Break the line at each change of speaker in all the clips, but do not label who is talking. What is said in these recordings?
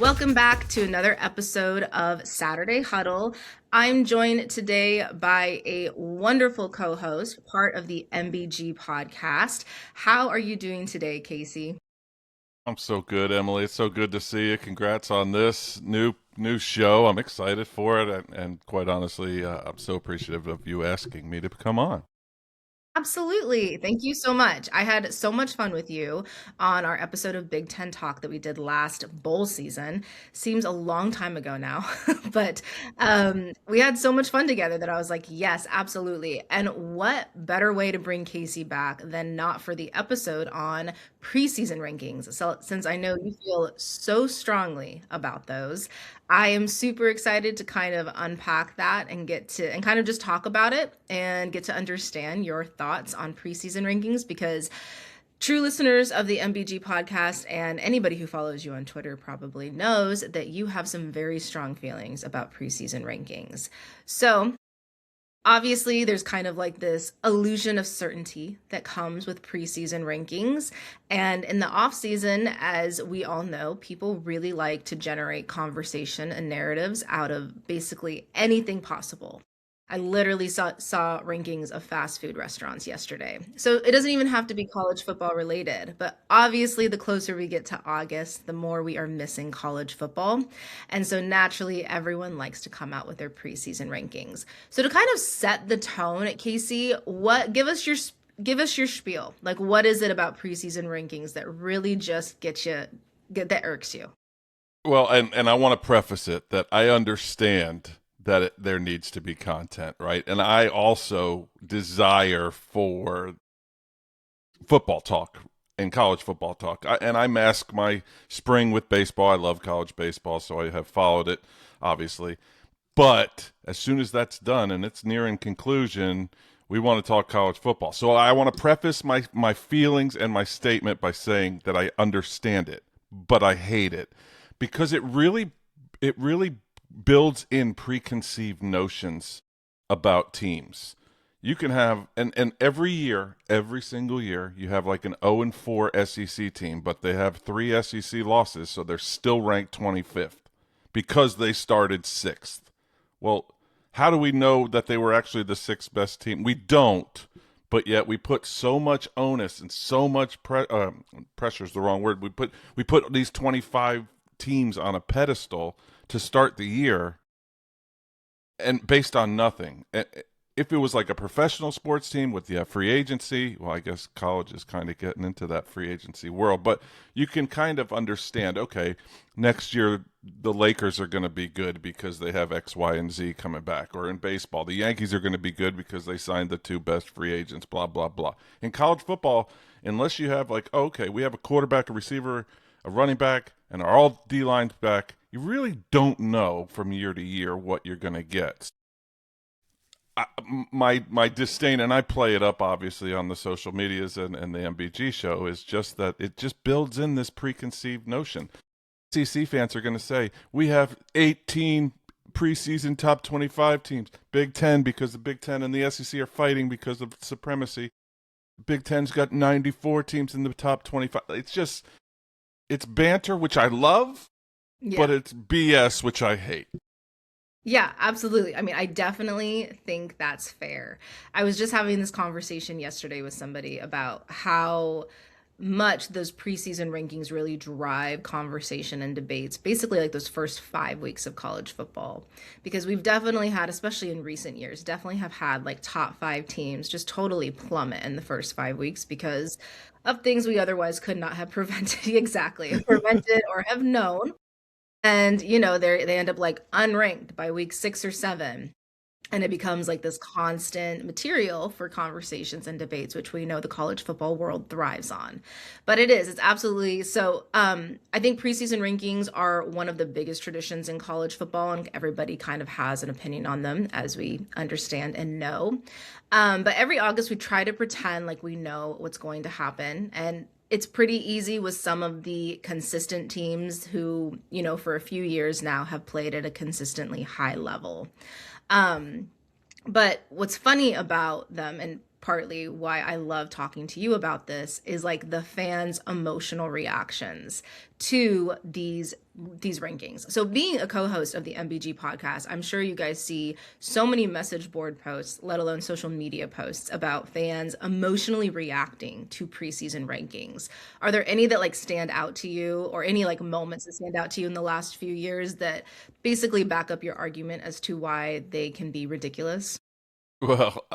Welcome back to another episode of Saturday Huddle. I'm joined today by a wonderful co-host, part of the MBG podcast. How are you doing today, Casey?
I'm so good, Emily. It's so good to see you. Congrats on this new show. I'm excited for it, and quite honestly, I'm so appreciative of you asking me to come on.
Absolutely. Thank you so much. I had so much fun with you on our episode of Big Ten Talk that we did last bowl season. Seems a long time ago now, but we had so much fun together that I was like, yes, absolutely. And what better way to bring Casey back than not for the episode on preseason rankings? So, since I know you feel so strongly about those, I am super excited to kind of unpack that and get to and kind of just talk about it and get to understand your thoughts on preseason rankings because true listeners of the MBG podcast and anybody who follows you on Twitter probably knows that you have some very strong feelings about preseason rankings. So, obviously, there's kind of like this illusion of certainty that comes with preseason rankings. And in the off season, as we all know, people really like to generate conversation and narratives out of basically anything possible. I literally saw rankings of fast food restaurants yesterday. So it doesn't even have to be college football related, but obviously, the closer we get to August, the more we are missing college football. And so naturally, everyone likes to come out with their preseason rankings. So to kind of set the tone, Casey, what give us your spiel. Like, what is it about preseason rankings that really just that irks you?
Well, and I want to preface it that I understand that there needs to be content, right? And I also desire for football talk and college football talk. And I mask my spring with baseball. I love college baseball, so I have followed it, obviously. But as soon as that's done and it's nearing conclusion, we want to talk college football. So I want to preface my feelings and my statement by saying that I understand it, but I hate it because it really builds in preconceived notions about teams. You can have and every year, every single year, you have like an 0 and 4 SEC team, but they have 3 SEC losses, so they're still ranked 25th because they started 6th. Well, how do we know that they were actually the sixth best team? We don't, but yet we put so much onus and so much pressure is the wrong word. We put these 25 teams on a pedestal to start the year, and based on nothing. If it was like a professional sports team with the free agency, well, I guess college is kind of getting into that free agency world, but you can kind of understand, okay, next year the Lakers are going to be good because they have X, Y, and Z coming back. Or in baseball, the Yankees are going to be good because they signed the 2 best free agents, blah, blah, blah. In college football, unless you have like, okay, we have a quarterback, a receiver, a running back, and our all D lines back, you really don't know from year to year what you're going to get. My disdain, and I play it up obviously on the social medias and the MBG show, is just that it just builds in this preconceived notion. SEC fans are going to say we have 18 preseason top 25 teams. Big Ten, because the Big Ten and the SEC are fighting because of supremacy. Big Ten's got 94 teams in the top 25. It's banter, which I love, but
Yeah.
it's BS, which I hate.
Yeah, absolutely. I mean, I definitely think that's fair. I was just having this conversation yesterday with somebody about how much those preseason rankings really drive conversation and debates, basically like those first 5 weeks of college football. Because we've definitely had, especially in recent years, definitely have had like top five teams just totally plummet in the first 5 weeks because of things we otherwise could not have prevented exactly, prevented or have known. And, they end up like unranked by week 6 or 7. And it becomes like this constant material for conversations and debates, which we know the college football world thrives on. But it's absolutely so. I think preseason rankings are one of the biggest traditions in college football, and everybody kind of has an opinion on them, as we understand and know. But every August, we try to pretend like we know what's going to happen. And it's pretty easy with some of the consistent teams who, for a few years now have played at a consistently high level. Um, but what's funny about them, and partly why I love talking to you about this is like the fans' emotional reactions to these rankings. So being a co-host of the MBG podcast, I'm sure you guys see so many message board posts, let alone social media posts about fans emotionally reacting to preseason rankings. Are there any that like stand out to you or any like moments that stand out to you in the last few years that basically back up your argument as to why they can be ridiculous?
Well,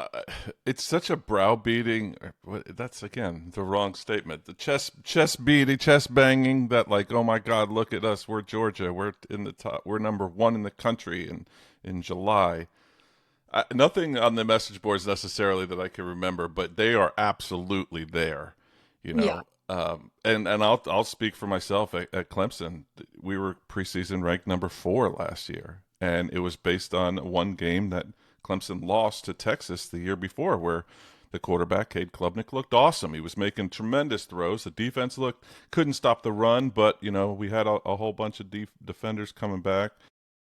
it's such a browbeating. That's again the wrong statement. The chest beating, chest banging. That like, oh my God, look at us. We're Georgia. We're in the top. We're number one in the country in July. Nothing on the message boards necessarily that I can remember, but they are absolutely there. You
Yeah.
know, and I'll speak for myself at Clemson. We were preseason ranked number 4 last year, and it was based on one game that Clemson lost to Texas the year before, where the quarterback Cade Klubnik looked awesome. He was making tremendous throws. The defense couldn't stop the run, but we had a whole bunch of defenders coming back.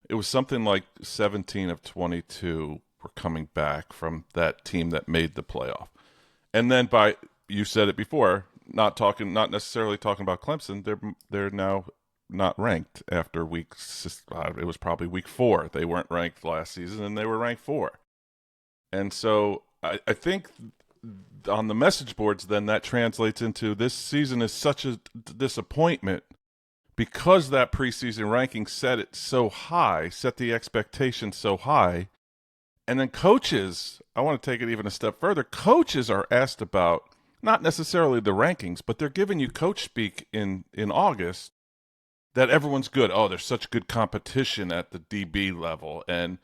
It was something like 17 of 22 were coming back from that team that made the playoff. And then you said it before, not necessarily talking about Clemson, they're now not ranked after it was probably week 4. They weren't ranked last season and they were ranked 4. And so I think on the message boards then that translates into this season is such a disappointment because that preseason ranking set it so high, set the expectation so high. And then coaches, I want to take it even a step further. Coaches are asked about not necessarily the rankings, but they're giving you coach speak in August that everyone's good. Oh, there's such good competition at the DB level. And,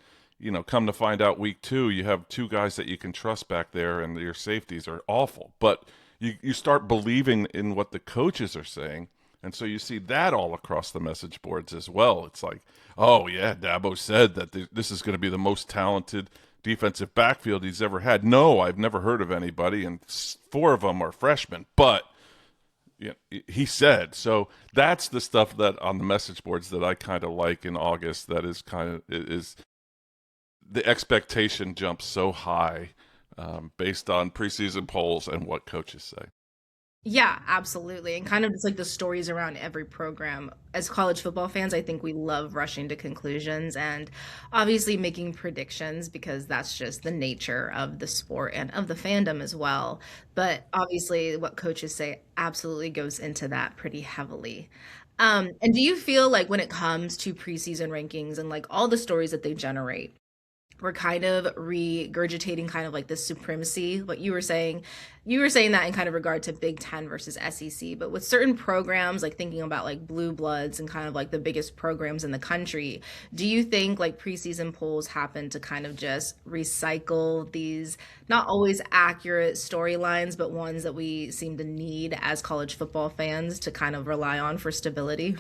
come to find out week 2, you have 2 guys that you can trust back there and your safeties are awful. But you start believing in what the coaches are saying. And so you see that all across the message boards as well. It's like, oh, yeah, Dabo said that this is going to be the most talented defensive backfield he's ever had. No, I've never heard of anybody, and 4 of them are freshmen. But he said. So that's the stuff that on the message boards that I kind of like in August that is the expectation jumps so high based on preseason polls and what coaches say.
Yeah, absolutely. And kind of just like the stories around every program. As college football fans, I think we love rushing to conclusions and obviously making predictions because that's just the nature of the sport and of the fandom as well. But obviously, what coaches say absolutely goes into that pretty heavily. And do you feel like when it comes to preseason rankings and like all the stories that they generate, we're kind of regurgitating kind of like this supremacy, what you were saying that in kind of regard to Big Ten versus SEC, but with certain programs, like thinking about like blue bloods and kind of like the biggest programs in the country, do you think like preseason polls happen to kind of just recycle these not always accurate storylines, but ones that we seem to need as college football fans to kind of rely on for stability?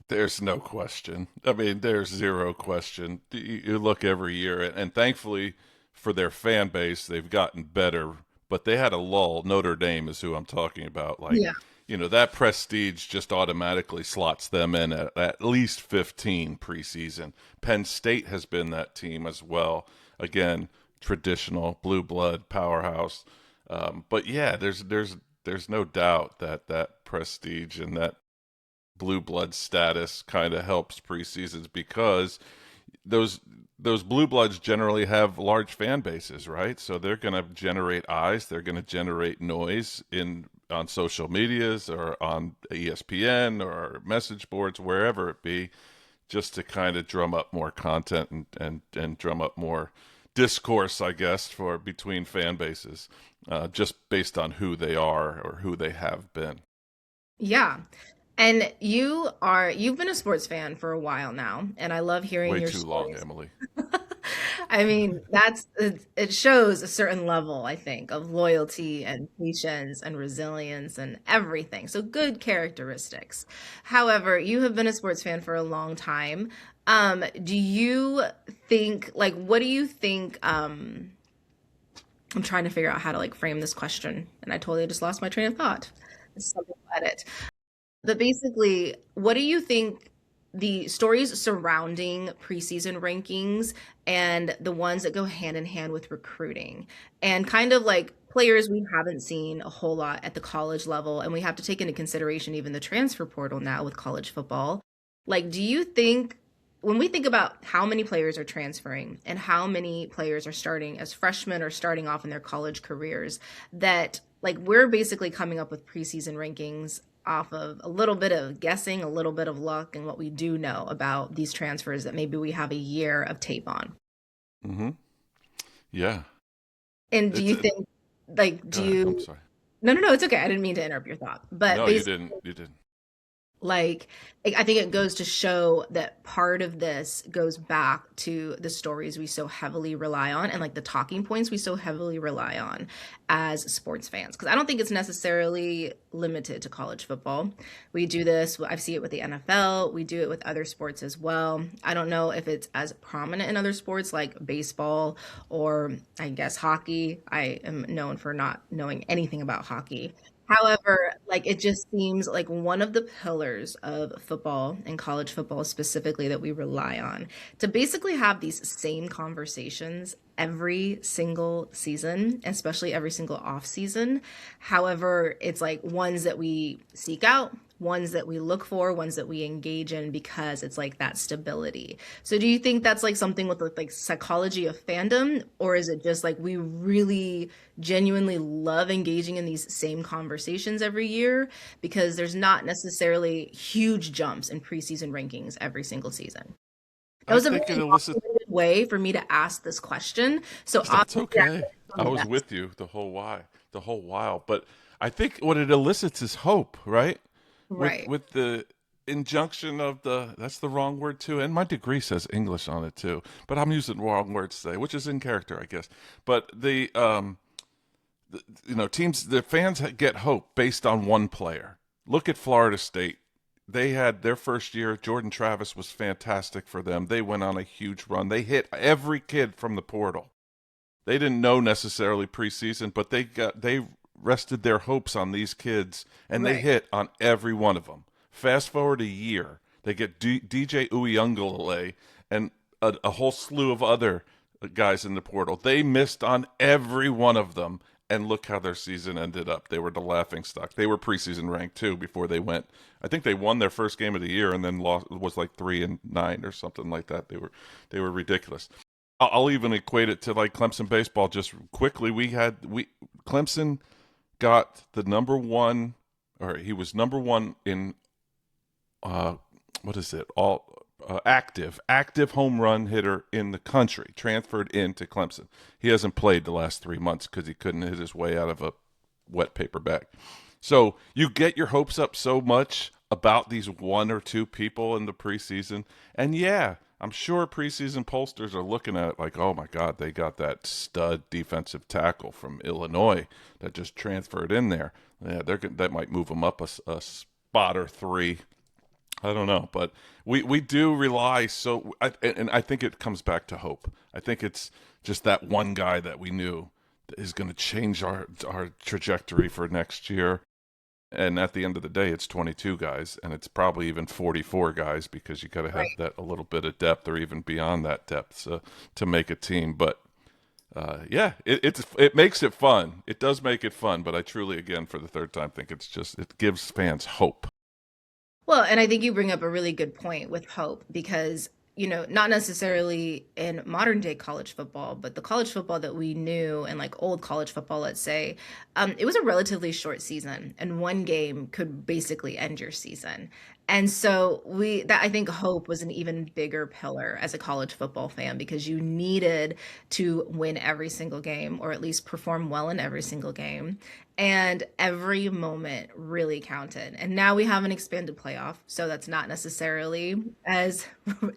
There's no question. I mean, there's zero question. You look every year, and thankfully for their fan base, they've gotten better. But they had a lull. Notre Dame is who I'm talking about. Like,
Yeah.
that prestige just automatically slots them in at least 15 preseason. Penn State has been that team as well. Again, traditional blue blood powerhouse. But yeah, there's no doubt that that prestige and that blue blood status kind of helps preseasons because those those blue bloods generally have large fan bases, right? So they're going to generate eyes, they're going to generate noise in on social medias or on ESPN or message boards, wherever it be, just to kind of drum up more content and drum up more discourse, I guess, for between fan bases, just based on who they are or who they have been.
Yeah. And you've been a sports fan for a while now, and I love hearing
Way
your
too long,
stories.
Emily.
I mean, it shows a certain level, I think, of loyalty and patience and resilience and everything. So good characteristics. However, you have been a sports fan for a long time. Do you think, like, what do you think? I'm trying to figure out how to like frame this question, and I totally just lost my train of thought. This is something to edit. But basically, what do you think the stories surrounding preseason rankings and the ones that go hand in hand with recruiting and kind of like players we haven't seen a whole lot at the college level. And we have to take into consideration even the transfer portal now with college football. Like, do you think when we think about how many players are transferring and how many players are starting as freshmen or starting off in their college careers, that like we're basically coming up with preseason rankings off of a little bit of guessing, a little bit of luck, and what we do know about these transfers that maybe we have a year of tape on.
Mm-hmm. Yeah.
And do
It's
you
a,
think, like,
Go
do
ahead. I'm
you,
sorry.
no, no, no, it's okay. I didn't mean to interrupt your thought. But
No, you
basically,
didn't. You didn't.
like, I think it goes to show that part of this goes back to the stories we so heavily rely on and like the talking points we so heavily rely on as sports fans. Because I don't think it's necessarily limited to college football. We do this, I see it with the NFL, we do it with other sports as well. I don't know if it's as prominent in other sports like baseball or I guess hockey. I am known for not knowing anything about hockey. However, like it just seems like one of the pillars of football and college football specifically that we rely on to basically have these same conversations every single season, especially every single off season. However, it's like ones that we seek out, ones that we look for, ones that we engage in because it's like that stability. So do you think that's like something with like psychology of fandom, or is it just like we really genuinely love engaging in these same conversations every year because there's not necessarily huge jumps in preseason rankings every single season? That
I
was a
think it
very
elicits.
long-winded way for me to ask this question. So
That's
obviously I
okay.
did
I
my
was
best.
with you the whole while. But I think what it elicits is hope, right?
Right.
With the injunction of that's the wrong word too, and my degree says English on it too, but I'm using the wrong words today, which is in character, I guess. But teams, the fans get hope based on one player. Look at Florida State. They had their first year. Jordan Travis was fantastic for them. They went on a huge run. They hit every kid from the portal. They didn't know necessarily preseason, but they rested their hopes on these kids, and they
Right.
hit on every one of them. Fast forward a year, they get DJ Uyunglele and a whole slew of other guys in the portal. They missed on every one of them, and look how their season ended up. They were the laughing stock. They were preseason ranked too before they went. I think they won their first game of the year and then lost. Was like 3-9 or something like that. They were ridiculous. I'll even equate it to like Clemson baseball. Just quickly, we Clemson got the number one, or he was number one in uh, what is it? All active home run hitter in the country. Transferred into Clemson. He hasn't played the last 3 months because he couldn't hit his way out of a wet paper bag. So you get your hopes up so much about these one or two people in the preseason, and yeah, I'm sure preseason pollsters are looking at it like, oh my God, they got that stud defensive tackle from Illinois that just transferred in there. Yeah, that might move them up a spot or three. I don't know, but we do rely and I think it comes back to hope. I think it's just that one guy that we knew is going to change our trajectory for next year. And at the end of the day, it's 22 guys, and it's probably even 44 guys because you got to have
Right.
that a little bit of depth, or even beyond that depth, to make a team. But yeah, it makes it fun. It does make it fun. But I truly, again, for the third time, think it gives fans hope.
Well, and I think you bring up a really good point with hope because, not necessarily in modern day college football, but the college football that we knew and like old college football, let's say, it was a relatively short season and one game could basically end your season. And so that I think hope was an even bigger pillar as a college football fan because you needed to win every single game or at least perform well in every single game. And every moment really counted. And now we have an expanded playoff, so that's not necessarily as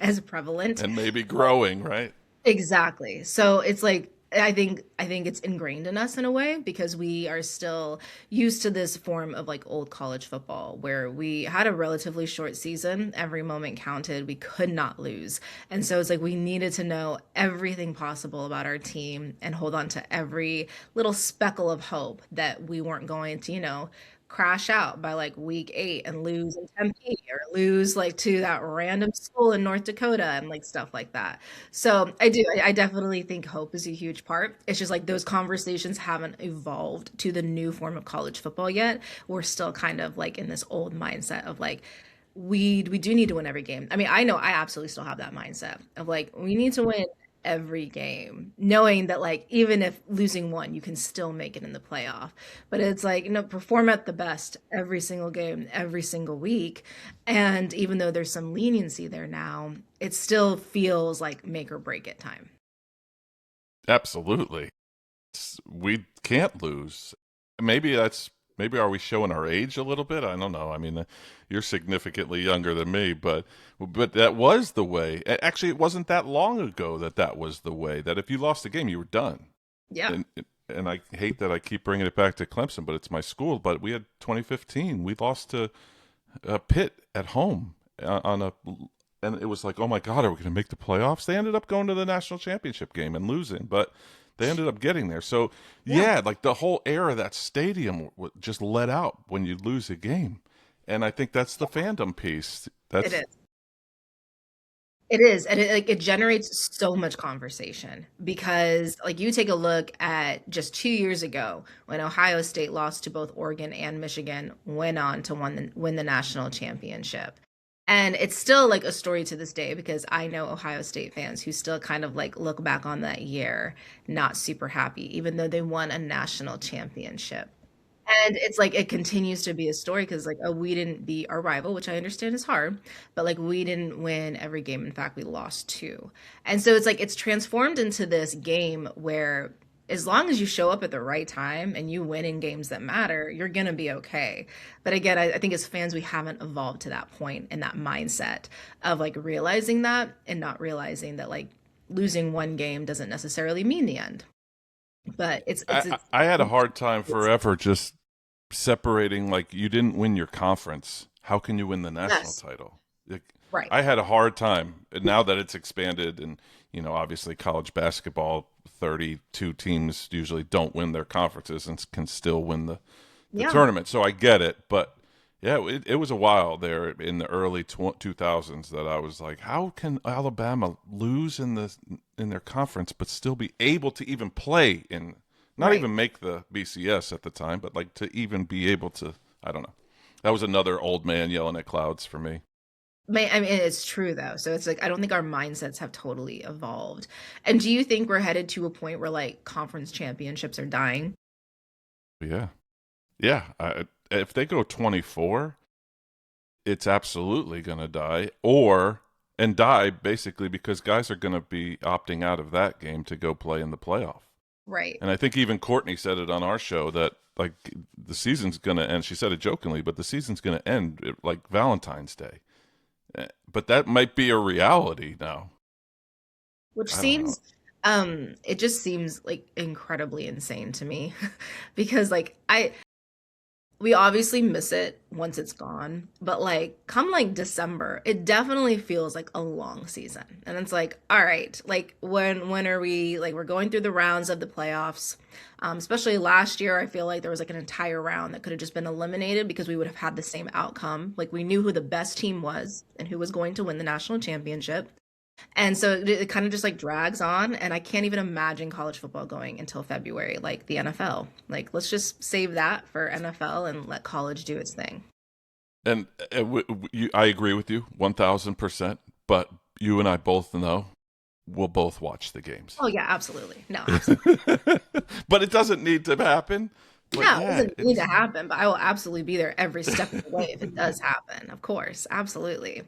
as prevalent.
And maybe growing, right?
Exactly. So it's like I think it's ingrained in us in a way because we are still used to this form of like old college football where we had a relatively short season, every moment counted, we could not lose. And so it's like we needed to know everything possible about our team and hold on to every little speckle of hope that we weren't going to, crash out by like week 8 and lose in Tempe or lose like to that random school in North Dakota and like stuff like that. So I definitely think hope is a huge part. It's just like those conversations haven't evolved to the new form of college football yet. We're still kind of like in this old mindset of like we do need to win every game. I mean, I know I absolutely still have that mindset of like we need to win every game, knowing that like even if losing one, you can still make it in the playoff. But it's like, perform at the best every single game, every single week. And even though there's some leniency there now, it still feels like make or break it time.
Absolutely. We can't lose. Maybe that's maybe are we showing our age a little bit? I don't know. I mean, you're significantly younger than me, but that was the way. Actually, it wasn't that long ago that that was the way. That if you lost the game, you were done.
Yeah.
And and I hate that I keep bringing it back to Clemson, but it's my school. But we had 2015. We lost to Pitt at home on a, and it was like, oh my God, are we going to make the playoffs? They ended up going to the national championship game and losing, but they ended up getting there. So
Yeah.
yeah, like the whole air of that stadium just let out when you lose a game, and I think that's the fandom piece.
It
That's
is. It is, and it generates so much conversation because, like, you take a look at just 2 years ago when Ohio State lost to both Oregon and Michigan, went on to win the national championship. And it's still like a story to this day because I know Ohio State fans who still kind of like look back on that year not super happy, even though they won a national championship. And it's like it continues to be a story because like, oh, we didn't beat our rival, which I understand is hard, but like we didn't win every game. In fact, we lost two. And so it's like it's transformed into this game where as long as you show up at the right time and you win in games that matter, you're gonna be okay. But again, I think as fans, we haven't evolved to that point and that mindset of like realizing that and not realizing that like losing one game doesn't necessarily mean the end. But
I had a hard time forever just separating, like, you didn't win your conference. How can you win the national
yes,
title? Like,
right.
I had a hard time. And now that it's expanded, and obviously college basketball, 32 teams usually don't win their conferences and can still win the
Yeah.
tournament. So I get it, but yeah, it was a while there in the early 2000s that I was like, how can Alabama lose in their conference but still be able to even play in, not
Right.
even make the BCS at the time, but like to even be able to, I don't know. That was another old man yelling at clouds for me.
I mean, it's true though. So it's like I don't think our mindsets have totally evolved. And do you think we're headed to a point where like conference championships are dying?
Yeah. Yeah, if they go 24, it's absolutely going to die, or and die basically because guys are going to be opting out of that game to go play in the playoff.
Right.
And I think even Courtney said it on our show that like the season's going to end. She said it jokingly, but the season's going to end like Valentine's Day. But that might be a reality now.
Which
I don't know.
seems it just seems like incredibly insane to me because like I we obviously miss it once it's gone, but like come like December, it definitely feels like a long season. And it's like, all right, like when are we like we're going through the rounds of the playoffs. Especially last year, I feel like there was like an entire round that could have just been eliminated because we would have had the same outcome. Like we knew who the best team was and who was going to win the national championship. And so it kind of just like drags on, and I can't even imagine college football going until February, like the NFL. Like, let's just save that for NFL and let college do its thing.
And I agree with you 1,000%. But you and I both know we'll both watch the games.
Oh yeah, absolutely. No, absolutely.
But it doesn't need to happen. But
No, it
yeah,
doesn't need to
it's
happen, but I will absolutely be there every step of the way if it does happen. Of course, absolutely.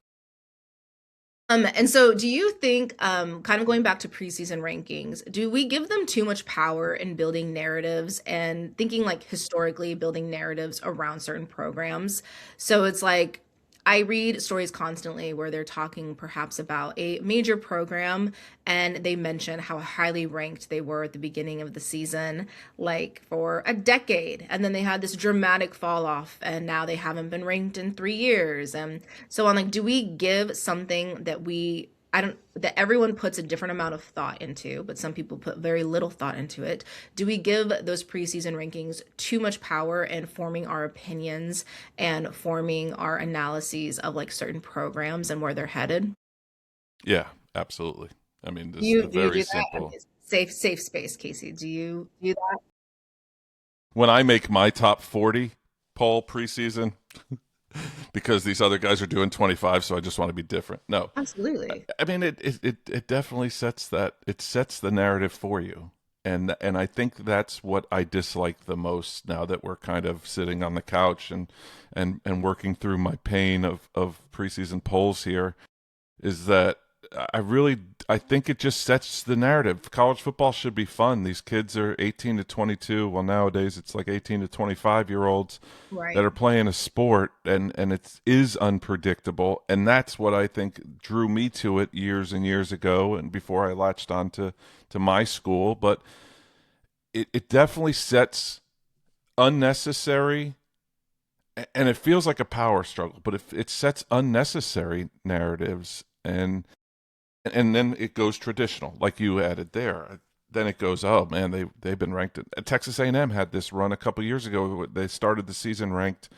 And so do you think, kind of going back to preseason rankings, do we give them too much power in building narratives and thinking like historically building narratives around certain programs? So it's like I read stories constantly where they're talking perhaps about a major program and they mention how highly ranked they were at the beginning of the season, like for a decade. And then they had this dramatic fall off and now they haven't been ranked in 3 years and so on. Like, do we give something that we I don't that everyone puts a different amount of thought into, but some people put very little thought into it. Do we give those preseason rankings too much power in forming our opinions and forming our analyses of like certain programs and where they're headed?
Yeah, absolutely. I mean,
Do
this
you
the
do you
very
do that? I mean,
simple.
it's safe space, Casey. Do you do that?
When I make my top 40 poll preseason, because these other guys are doing 25, so I just want to be different. No,
Absolutely.
I mean it definitely sets that it sets the narrative for you. And I think that's what I dislike the most now that we're kind of sitting on the couch and working through my pain of preseason polls here is that I really I think it just sets the narrative. College football should be fun. These kids are 18 to 22. Well, nowadays it's like 18 to 25-year-olds that
Right.
are playing a sport and it is unpredictable, and that's what I think drew me to it years and years ago and before I latched on to my school. But it definitely sets unnecessary, and it feels like a power struggle, but if it sets unnecessary narratives, and then it goes traditional, like you added there. Then it goes, oh man, they've been ranked. Texas A&M had this run a couple years ago. They started the season ranked,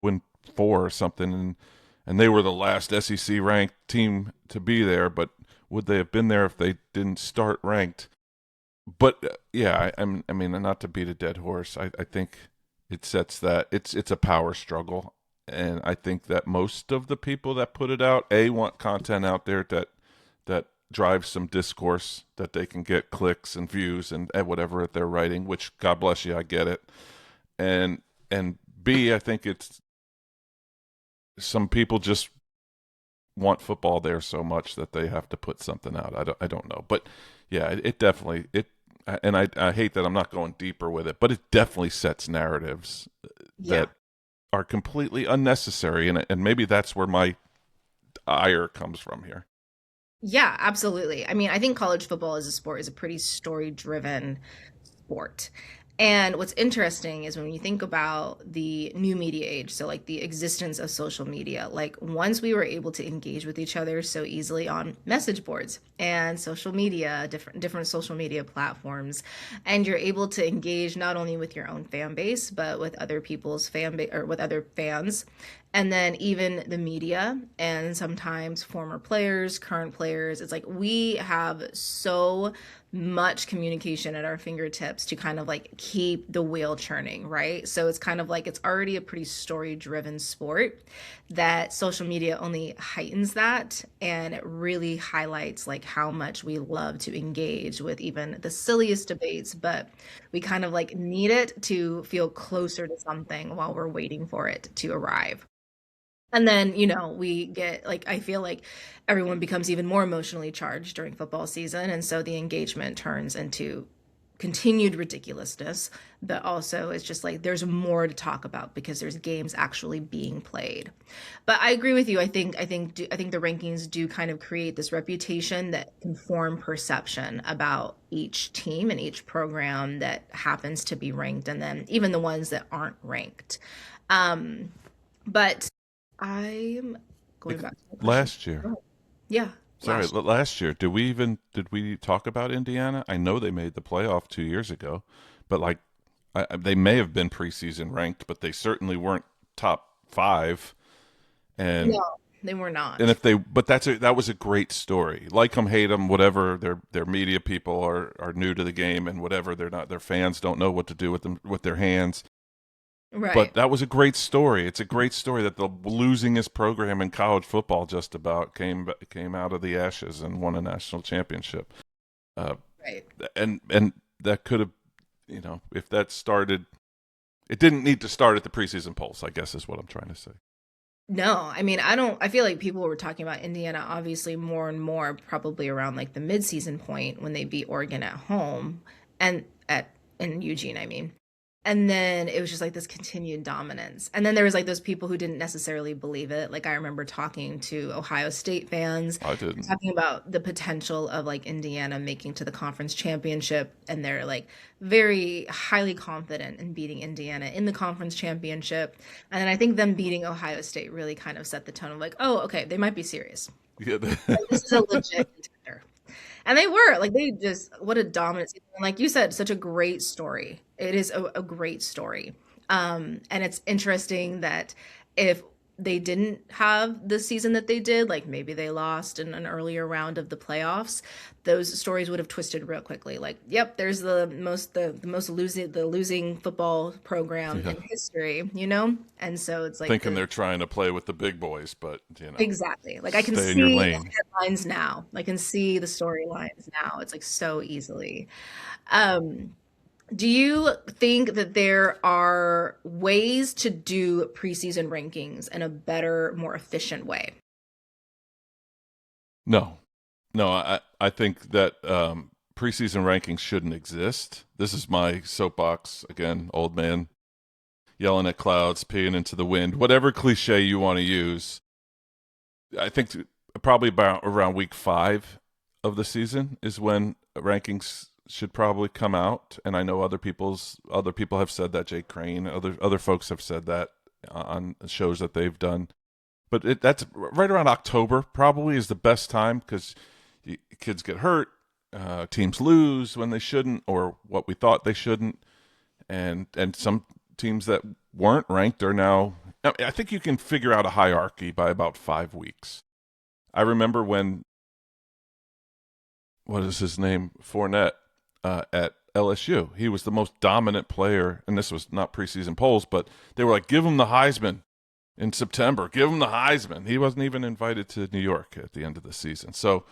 win four or something, and they were the last SEC ranked team to be there. But would they have been there if they didn't start ranked? But yeah, I mean, not to beat a dead horse, I think it sets that it's a power struggle, and I think that most of the people that put it out, want content out there that drives some discourse that they can get clicks and views and whatever that they're writing. Which God bless you, I get it, and and B, I think it's some people just want football there so much that they have to put something out. I don't know, but yeah, it definitely it. And I hate that I'm not going deeper with it, but it definitely sets narratives
Yeah.
that are completely unnecessary, and maybe that's where my ire comes from here.
Yeah, absolutely. I mean, I think college football as a sport is a pretty story-driven sport. And what's interesting is when you think about the new media age, so like the existence of social media, like once we were able to engage with each other so easily on message boards and social media, different social media platforms, and you're able to engage not only with your own fan base, but with other people's fan base or with other fans, and then even the media and sometimes former players, current players. It's like we have so much communication at our fingertips to kind of like keep the wheel churning, right? So it's kind of like it's already a pretty story driven sport that social media only heightens that, and it really highlights like how much we love to engage with even the silliest debates, but we kind of like need it to feel closer to something while we're waiting for it to arrive. And then, we get like, I feel like everyone becomes even more emotionally charged during football season. And so the engagement turns into continued ridiculousness, but also it's just like there's more to talk about because there's games actually being played. But I agree with you. I think the rankings do kind of create this reputation that can form perception about each team and each program that happens to be ranked, and then even the ones that aren't ranked. Um, but I'm going
Like
back to my question.
last year,
Go ahead. Yeah,
sorry,
last year.
last year, did we talk about Indiana? I know they made the playoff 2 years ago, but like they may have been preseason ranked, but they certainly weren't top five. And
No, they were
and
not.
if they, but that was a great story. Like them, hate them, whatever. Their media people are new to the game, and whatever they're not. Their fans don't know what to do with them with their hands. But
Right.
that was a great story. It's a great story that the losingest program in college football just about came out of the ashes and won a national championship. Uh,
Right.
and that could have, if that started, it didn't need to start at the preseason polls. I guess is what I'm trying to say.
No, I mean, I feel like people were talking about Indiana obviously more and more probably around like the midseason point when they beat Oregon at home and at in Eugene, I mean. And then it was just like this continued dominance. And then there was like those people who didn't necessarily believe it. Like I remember talking to Ohio State fans,
I didn't.
talking about the potential of like Indiana making to the conference championship. And they're like very highly confident in beating Indiana in the conference championship. And then I think them beating Ohio State really kind of set the tone of like, oh, okay, they might be serious.
Yeah.
Like, this is a legit contender. And they were like they just what a dominant season. And like you said, such a great story. It is a great story. And it's interesting that if they didn't have the season that they did, like maybe they lost in an earlier round of the playoffs, those stories would have twisted real quickly. Like, yep, there's the most losing football program
Yeah.
in history, you know? And so it's like
Thinking
the
they're trying to play with the big boys, but
exactly. Like I can
stay in your
see the
lane.
headlines now. I can see the storylines now. It's like so easily. Um, do you think that there are ways to do preseason rankings in a better, more efficient way?
No, no, I think that preseason rankings shouldn't exist. This is my soapbox again, old man yelling at clouds, peeing into the wind, whatever cliche you want to use. I think probably about around week 5 of the season is when rankings should probably come out. And I know other people have said that. Jake Crane, other folks have said that on shows that they've done. But that's right around October. Probably is the best time because kids get hurt, teams lose when they shouldn't, or what we thought they shouldn't, and some teams that weren't ranked are now. I think you can figure out a hierarchy by about 5 weeks. I remember when what is his name Fournette at LSU. He was the most dominant player, and this was not preseason polls, but they were like, give him the Heisman in September. Give him the Heisman. He wasn't even invited to New York at the end of the season. So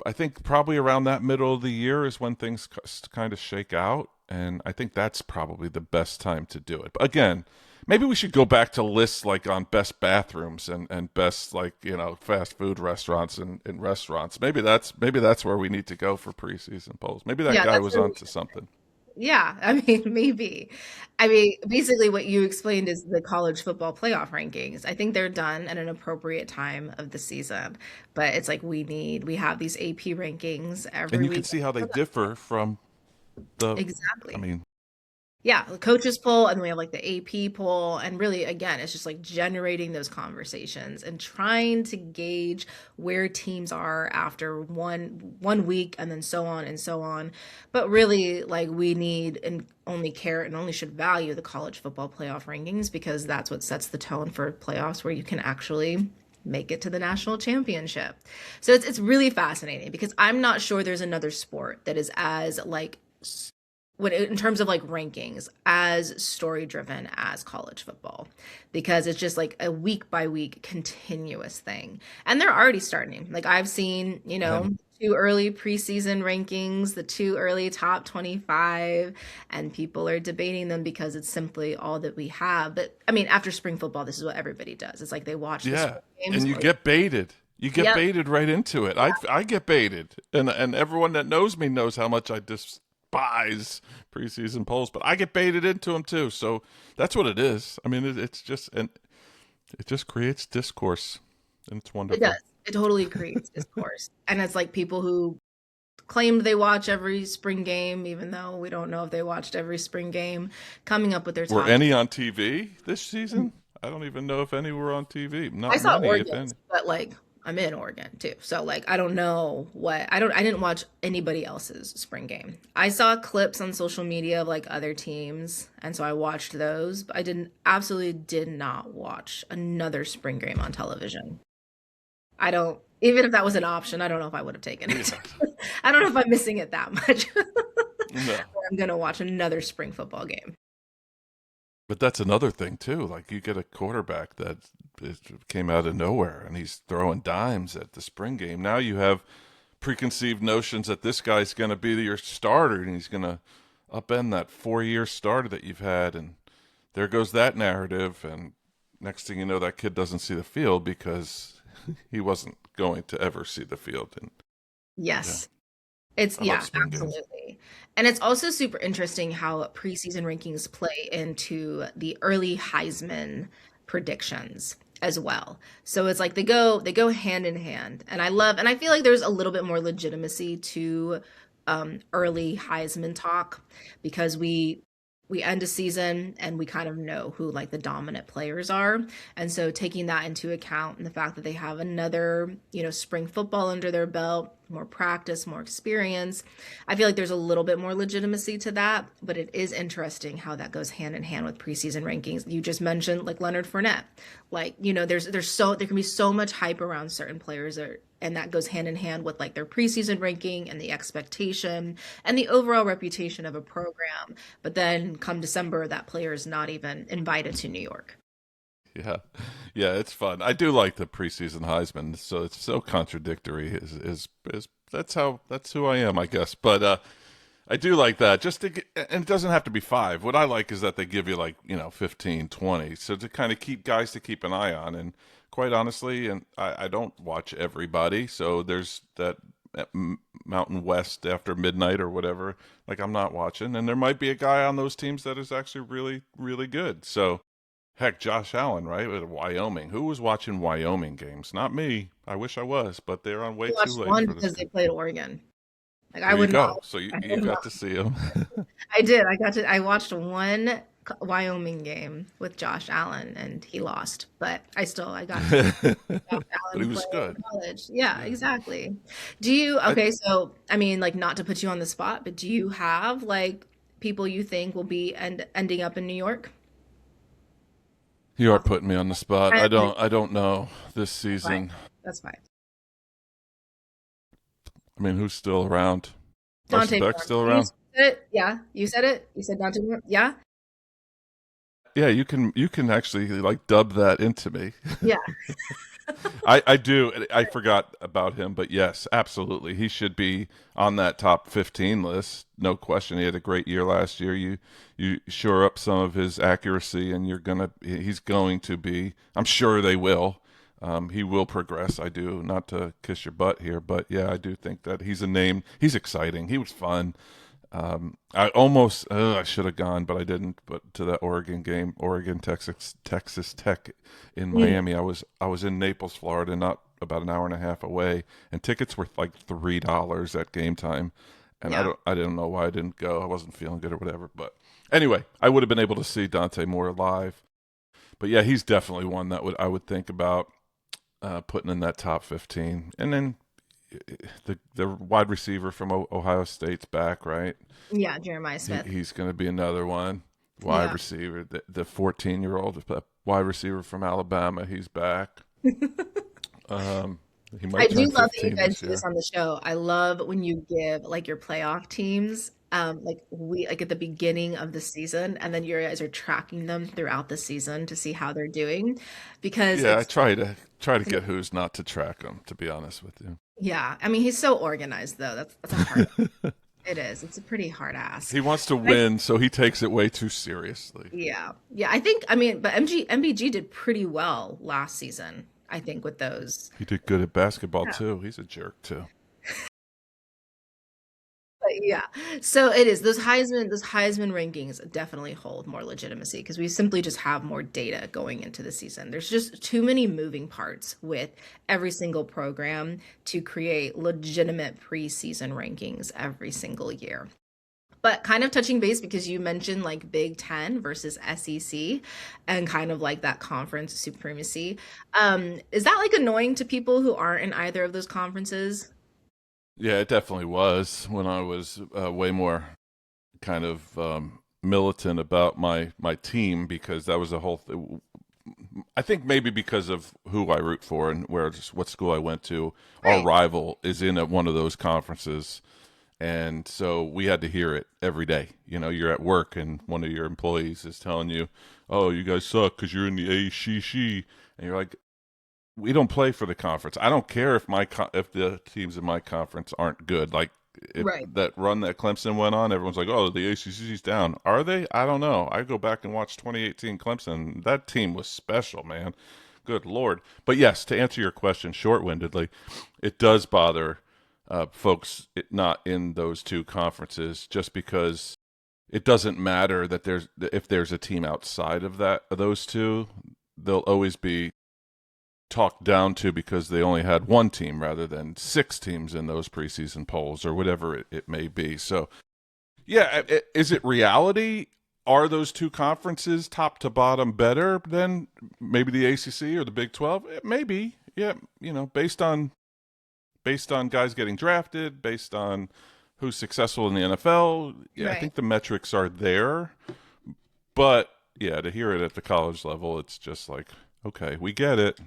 I think probably around that middle of the year is when things kind of shake out, and I think that's probably the best time to do it. But again, maybe we should go back to lists like on best bathrooms and best like fast food restaurants and restaurants. Maybe that's where we need to go for preseason polls. Maybe that
Yeah,
guy
that's
was
really
onto something.
yeah, I mean, maybe. I mean, basically what you explained is the college football playoff rankings. I think they're done at an appropriate time of the season, but it's like we have these AP rankings
And
every
you can
week.
see how they differ from the. I
Exactly.
mean,
Yeah, the coaches poll, and then we have like the AP poll, and really, again, it's just like generating those conversations and trying to gauge where teams are after one week, and then so on and so on. But really, like we need and only care and only should value the college football playoff rankings because that's what sets the tone for playoffs where you can actually make it to the national championship. So it's really fascinating because I'm not sure there's another sport that is as like when in terms of like rankings as story driven as college football because it's just like a week by week continuous thing and they're already starting like I've seen
and
two early preseason rankings, the two early top 25, and people are debating them because it's simply all that we have. But I mean after spring football this is what everybody does. It's like they watch the
yeah,
spring games
and you
or
get baited. You get
yep.
baited right into it. I get baited, and everyone that knows me knows how much I despise preseason polls, but I get baited into them too. So that's what it is. I mean, it's just and it just creates discourse, and it's
It does.
wonderful.
It totally creates discourse. And it's like people who claimed they watch every spring game, even though we don't know if they watched every spring game, coming up with their
Were
top.
any on TV this season? I don't even know if any were on TV.
I
Not
saw
many, if
Oregon's,
any.
but like I'm in Oregon too. So like I don't know what I didn't watch anybody else's spring game. I saw clips on social media of like other teams, and so I watched those, but I didn't absolutely did not watch another spring game on television. I don't even if that was an option, I don't know if I would have taken it.
Yeah.
I don't know if I'm missing it that much.
No.
I'm gonna watch another spring football game.
But that's another thing too. Like you get a quarterback that came out of nowhere and he's throwing dimes at the spring game. Now you have preconceived notions that this guy's going to be your starter and he's going to upend that 4 year starter that you've had, and there goes that narrative. And next thing you know, that kid doesn't see the field because he wasn't going to ever see the field. And yeah,
Yes. It's
I love
yeah,
spring games.
absolutely. And it's also super interesting how preseason rankings play into the early Heisman predictions as well. So it's like they go hand in hand. And I feel like there's a little bit more legitimacy to early Heisman talk because we end a season and we kind of know who like the dominant players are. And so taking that into account and the fact that they have another, spring football under their belt, more practice, more experience, I feel like there's a little bit more legitimacy to that, but it is interesting how that goes hand in hand with preseason rankings. You just mentioned like Leonard Fournette. Like, there can be so much hype around certain players and that goes hand in hand with like their preseason ranking and the expectation and the overall reputation of a program. But then come December, that player is not even invited to New York.
Yeah, yeah, it's fun. I do like the preseason Heisman, so it's so contradictory. Is that's who I am, I guess. But I do like that. And it doesn't have to be five. What I like is that they give you like 15, 20, so to kind of keep guys to keep an eye on. And quite honestly, and I don't watch everybody, so there's that Mountain West after midnight or whatever. Like I'm not watching, and there might be a guy on those teams that is actually really really good. So. Heck, Josh Allen, right? With Wyoming. Who was watching Wyoming games? Not me. I wish I was, but they're on way
I
too
watched
late
one
for this
because they
game.
played Oregon. Like I
There you
would
go.
not.
So you,
I
you
would
got
not.
to see him.
I did. I watched one Wyoming game with Josh Allen and he lost, but I got to see Josh
But
Allen
he
play
was good.
in college. Yeah,
Yeah.
exactly.
I,
Okay, so I mean, like, not to put you on the spot, but do you have like people you think will be ending up in New York?
you are
Off the
putting me on the spot.
I,
I don't know this
that's fine.
season.
That's fine.
I mean, who's still around? Carson
Dante
Beck
Moore.
still
You
around?
said it. Yeah, you said it. You said Dante Moore. Yeah,
Yeah, you can actually like dub that into me.
yeah,
I do. I forgot about him, but yes, absolutely. He should be on that top 15 list. No question. He had a great year last year. You shore up some of his accuracy and he's going to be, I'm sure they will. He will progress. I do. Not to kiss your butt here, but yeah, I do think that he's a name. He's exciting. He was fun. I almost I should have gone, but I didn't. But to that Oregon game, Oregon, Texas Tech in
Mm,
Miami. I was in Naples, Florida, not about an hour and a half away, and tickets were like $3 at game time. And
yeah.
I didn't know why I didn't go. I wasn't feeling good or whatever. But anyway, I would have been able to see Dante Moore live. But yeah, he's definitely one that I would think about putting in that top 15. And then the wide receiver from Ohio State's back, right?
Yeah, Jeremiah Smith.
He's going to be another one. Wide
Yeah.
receiver, the 14-year-old wide receiver from Alabama, he's back. Um, he
I
might
do
turn
love that you
15
guys
this
do this
year.
on the show. I love when you give like your playoff teams, like at the beginning of the season, and then you guys are tracking them throughout the season to see how they're doing, because
Yeah, I
it's
try to get who's not to track them. To be honest with you,
yeah. I mean, he's so organized though. That's a hard. It is. It's a pretty hard ask.
he wants to
I,
win, so he takes it way too seriously.
yeah, yeah. I think. I mean, but MBG did pretty well last season. I think with those.
He did good at basketball too. He's a jerk too.
But yeah. So it is those Heisman rankings definitely hold more legitimacy because we simply just have more data going into the season. There's just too many moving parts with every single program to create legitimate preseason rankings every single year. But kind of touching base because you mentioned like Big Ten versus SEC and kind of like that conference supremacy. Is that like annoying to people who aren't in either of those conferences?
Yeah, it definitely was when I was way more kind of militant about my team because that was a whole I think maybe because of who I root for and what school I went to. Our
Right.
rival is in one of those conferences, and so we had to hear it every day. You're at work and one of your employees is telling you, "Oh, you guys suck because you're in the ACC," and you're like, "We don't play for the conference. I don't care if if the teams in my conference aren't good. Like if
Right.
that run that Clemson went on, everyone's like, "Oh, the ACC's down." Are they? I don't know. I go back and watch 2018 Clemson. That team was special, man. Good lord. But yes, to answer your question short-windedly, it does bother folks not in those two conferences, just because it doesn't matter that if there's a team outside of those two, they'll always be talked down to because they only had one team rather than six teams in those preseason polls or whatever it may be. So yeah, is it reality? Are those two conferences top to bottom better than maybe the ACC or the Big 12? Maybe. Yeah, based on guys getting drafted, based on who's successful in the NFL. Yeah, I
Right.
think the metrics are there. But yeah, to hear it at the college level, it's just like, okay, we get it.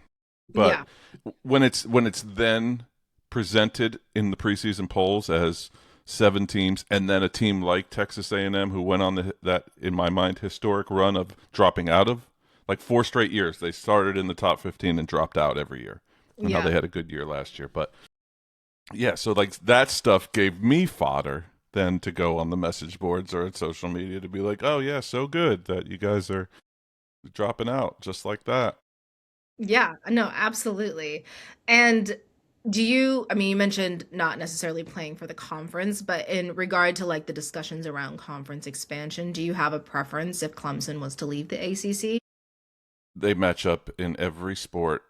But
Yeah.
when it's then presented in the preseason polls as seven teams, and then a team like Texas A&M, who went on that in my mind historic run of dropping out of like 4 straight years, they started in the top 15 and dropped out every year. And how
Yeah.
they had a good year last year, but yeah, so like that stuff gave me fodder then to go on the message boards or at social media to be like, oh yeah, so good that you guys are dropping out just like that.
Yeah, no, absolutely. And I mean, you mentioned not necessarily playing for the conference, but in regard to like the discussions around conference expansion, do you have a preference if Clemson was to leave the ACC?
They match up in every sport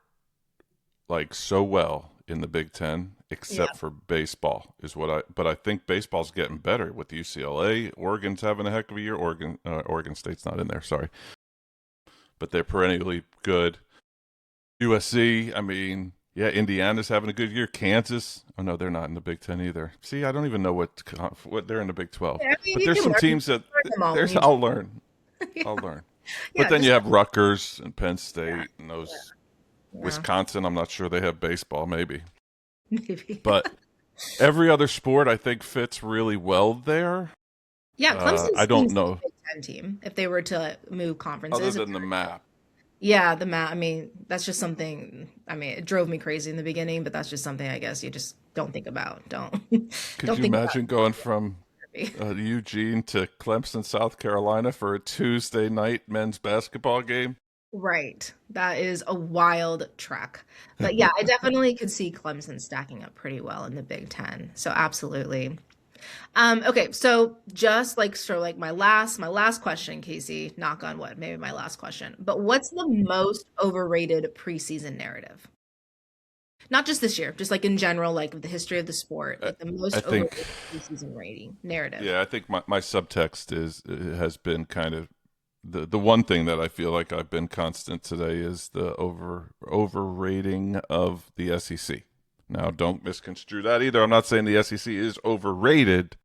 like so well in the Big Ten,
Yeah.
except for baseball is what but I think baseball's getting better with UCLA. Oregon's having a heck of a year. Oregon State's not in there, sorry, but they're perennially good. USC, I mean, yeah, Indiana's having a good year. Kansas, oh no, they're not in the Big Ten either. See, I don't even know what they're in the Big 12.
I mean,
But
you
there's
can
some
learn
teams that
them all when
there's
you
I'll learn.
yeah.
I'll learn. But
Yeah,
then you
just
have Rutgers and Penn
yeah,
State and those
yeah,
Wisconsin. I'm not sure they have baseball, maybe.
maybe.
But every other sport I think fits really well there.
Yeah, Clemson
I don't
seems like a
know
Big Ten team if they were to move
other
conferences.
than the map.
Yeah, the math. I mean, that's just something. I mean, it drove me crazy in the beginning, but that's just something I guess you just don't think about. Don't
Could
don't
you
think about
imagine going from
it.
Eugene to Clemson, South Carolina for a Tuesday night men's basketball game?
Right. That is a wild trek. But yeah, I definitely could see Clemson stacking up pretty well in the Big Ten. So absolutely. Okay, so just like my last question, Casey, knock on wood, maybe my last question. But what's the most overrated preseason narrative? Not just this year, just like in general, like the history of the sport,
I,
like the
I
most
think,
overrated preseason rating narrative.
yeah, I think my subtext has been kind of the one thing that I feel like I've been constant today is the overrating of the SEC. Now, don't misconstrue that either. I'm not saying the SEC is overrated.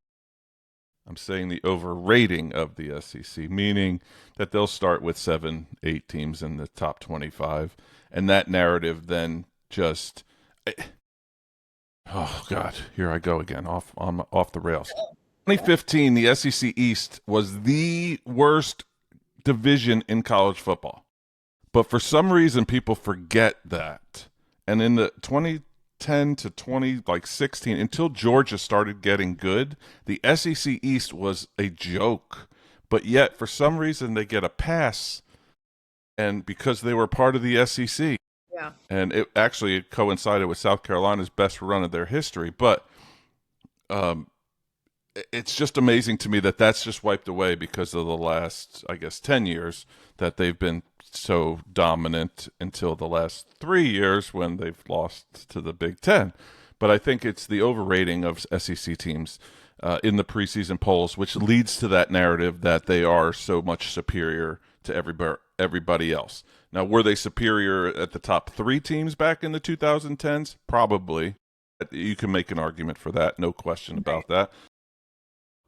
I'm saying the overrating of the SEC, meaning that they'll start with 7, 8 teams in the top 25, and that narrative then just, oh God, here I go again, off the rails. 2015, the SEC East was the worst division in college football. But for some reason, people forget that. And in the 2010 to 16, until Georgia started getting good, the SEC East was a joke. But yet, for some reason, they get a pass, and because they were part of the SEC,
Yeah.
and it coincided with South Carolina's best run of their history. But um, it's just amazing to me that that's just wiped away because of the last, I guess, 10 years that they've been so dominant until the last 3 years when they've lost to the Big Ten. But I think it's the overrating of SEC teams in the preseason polls, which leads to that narrative that they are so much superior to everybody else. Now, were they superior at the top three teams back in the 2010s? Probably. You can make an argument for that, no question
Right.
about that.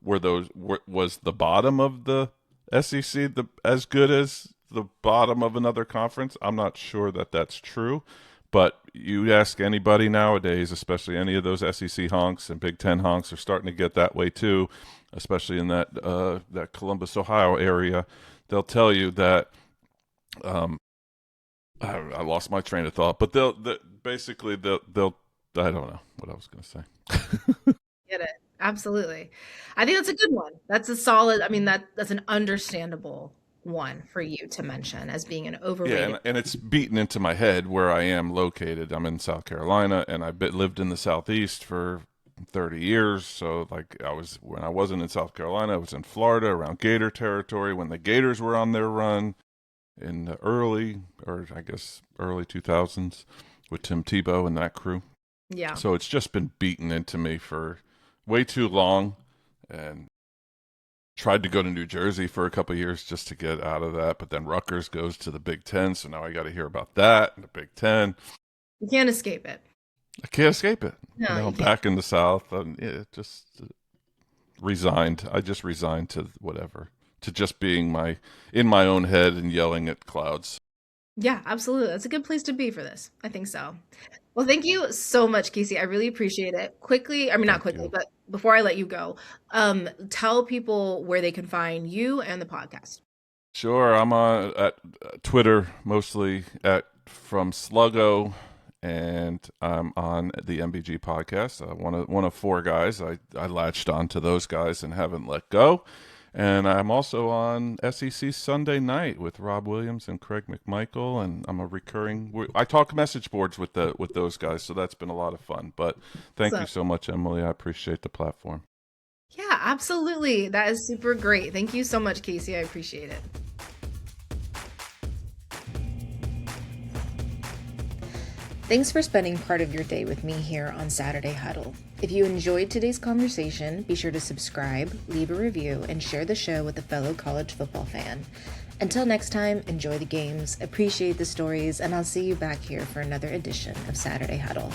Was the bottom of the SEC as good as the bottom of another conference? I'm not sure that that's true, but you ask anybody nowadays, especially any of those SEC honks and Big Ten honks, are starting to get that way too, especially in that Columbus, Ohio area. They'll tell you that. I lost my train of thought, but they'll I don't know what I was going to say.
Get it. Absolutely. I think that's a good one. That's a solid, I mean, that's an understandable one for you to mention as being an
Yeah,
overrated.
and it's beaten into my head where I am located. I'm in South Carolina, and lived in the Southeast for 30 years. So like when I wasn't in South Carolina, I was in Florida around Gator territory when the Gators were on their run in the early 2000s with Tim Tebow and that crew.
Yeah.
So it's just been beaten into me for way too long, and tried to go to New Jersey for a couple of years just to get out of that. But then Rutgers goes to the Big Ten, so now I got to hear about that in the Big Ten.
You can't escape it.
I can't escape it.
No, you can't.
Back in the South, just resigned. I just resigned to whatever, to just being in my own head and yelling at clouds.
Yeah, absolutely. That's a good place to be for this. I think so. Well, thank you so much, Casey. I really appreciate it. Quickly, I mean, not
Thank
quickly,
you.
but before I let you go, tell people where they can find you and the podcast.
Sure, I'm on at Twitter mostly at from Sluggo, and I'm on the MBG podcast. One of four guys. I latched on to those guys and haven't let go. And I'm also on SEC Sunday Night with Rob Williams and Craig McMichael, and I'm a recurring. I talk message boards with those guys, so that's been a lot of fun. But thank
So,
you so much, Emily. I appreciate the platform.
yeah, absolutely. That is super great. Thank you so much, Casey. I appreciate it. Thanks for spending part of your day with me here on Saturday Huddle. If you enjoyed today's conversation, be sure to subscribe, leave a review, and share the show with a fellow college football fan. Until next time, enjoy the games, appreciate the stories, and I'll see you back here for another edition of Saturday Huddle.